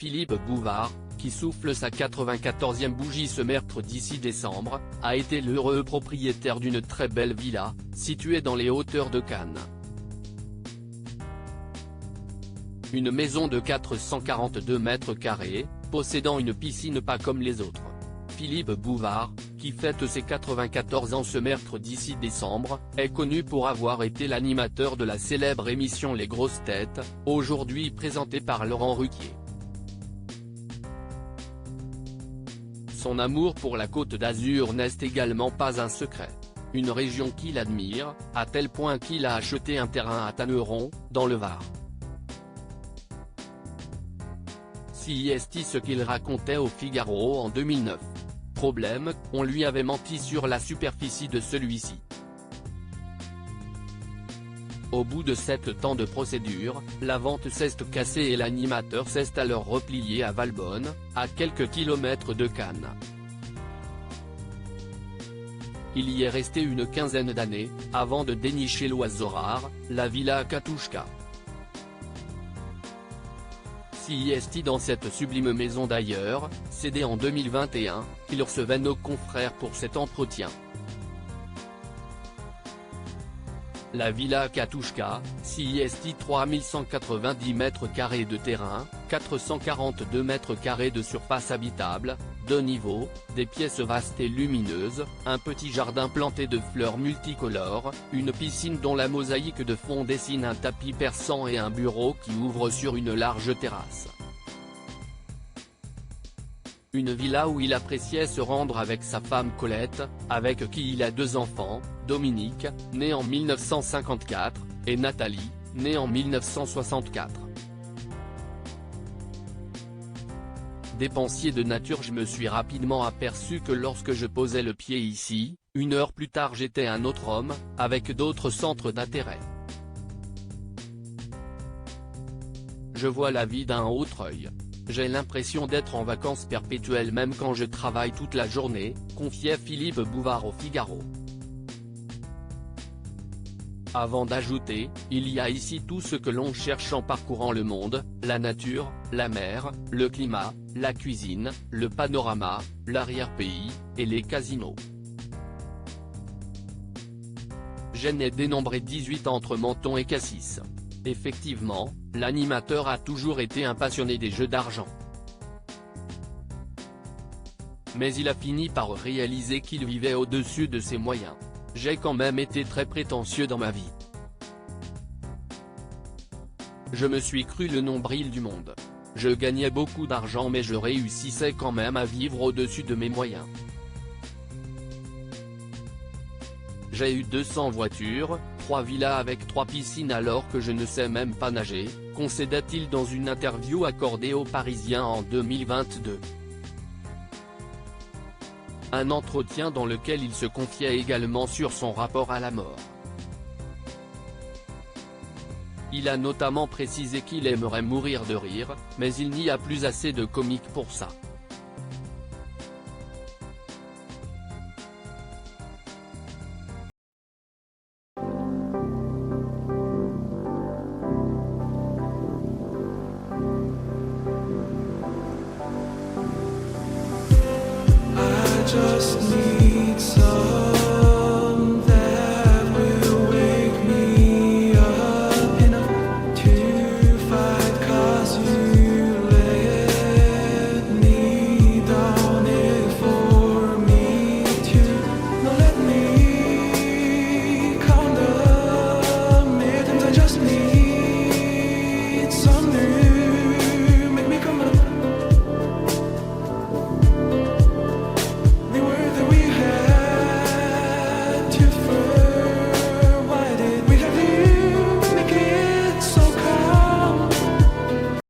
Philippe Bouvard, qui souffle sa 94e bougie ce mercredi 6 décembre, a été l'heureux propriétaire d'une très belle villa, située dans les hauteurs de Cannes. Une maison de 442 mètres carrés, possédant une piscine pas comme les autres. Philippe Bouvard, qui fête ses 94 ans ce mercredi 6 décembre, est connu pour avoir été l'animateur de la célèbre émission Les Grosses Têtes, aujourd'hui présentée par Laurent Ruquier. Son amour pour la Côte d'Azur n'est également pas un secret. Une région qu'il admire, à tel point qu'il a acheté un terrain à Tanneron, dans le Var. C'est ce qu'il racontait au Figaro en 2009. Problème, on lui avait menti sur la superficie de celui-ci. Au bout de 7 ans de procédure, la vente s'est cassée et l'animateur s'est alors replié à Valbonne, à quelques kilomètres de Cannes. Il y est resté une quinzaine d'années, avant de dénicher l'oiseau rare, la villa Katouchka. C'est dans cette sublime maison d'ailleurs, cédée en 2021, qu'il recevait nos confrères pour cet entretien. La villa Katouchka, c'est 3190 mètres carrés de terrain, 442 mètres carrés de surface habitable, 2 niveaux, des pièces vastes et lumineuses, un petit jardin planté de fleurs multicolores, une piscine dont la mosaïque de fond dessine un tapis persan et un bureau qui ouvre sur une large terrasse. Une villa où il appréciait se rendre avec sa femme Colette, avec qui il a 2 enfants, Dominique, né en 1954, et Nathalie, née en 1964. Dépensier de nature, je me suis rapidement aperçu que lorsque je posais le pied ici, 1 heure plus tard j'étais un autre homme, avec d'autres centres d'intérêt. Je vois la vie d'un autre œil. J'ai l'impression d'être en vacances perpétuelles même quand je travaille toute la journée, confiait Philippe Bouvard au Figaro. Avant d'ajouter, il y a ici tout ce que l'on cherche en parcourant le monde, la nature, la mer, le climat, la cuisine, le panorama, l'arrière-pays, et les casinos. Je n'ai dénombré 18 entre Menton et Cassis. Effectivement, l'animateur a toujours été un passionné des jeux d'argent. Mais il a fini par réaliser qu'il vivait au-dessus de ses moyens. J'ai quand même été très prétentieux dans ma vie. Je me suis cru le nombril du monde. Je gagnais beaucoup d'argent mais je réussissais quand même à vivre au-dessus de mes moyens. J'ai eu 200 voitures, 3 villas avec 3 piscines alors que je ne sais même pas nager, concédait-il dans une interview accordée aux Parisiens en 2022. Un entretien dans lequel il se confiait également sur son rapport à la mort. Il a notamment précisé qu'il aimerait mourir de rire, mais il n'y a plus assez de comiques pour ça. Just need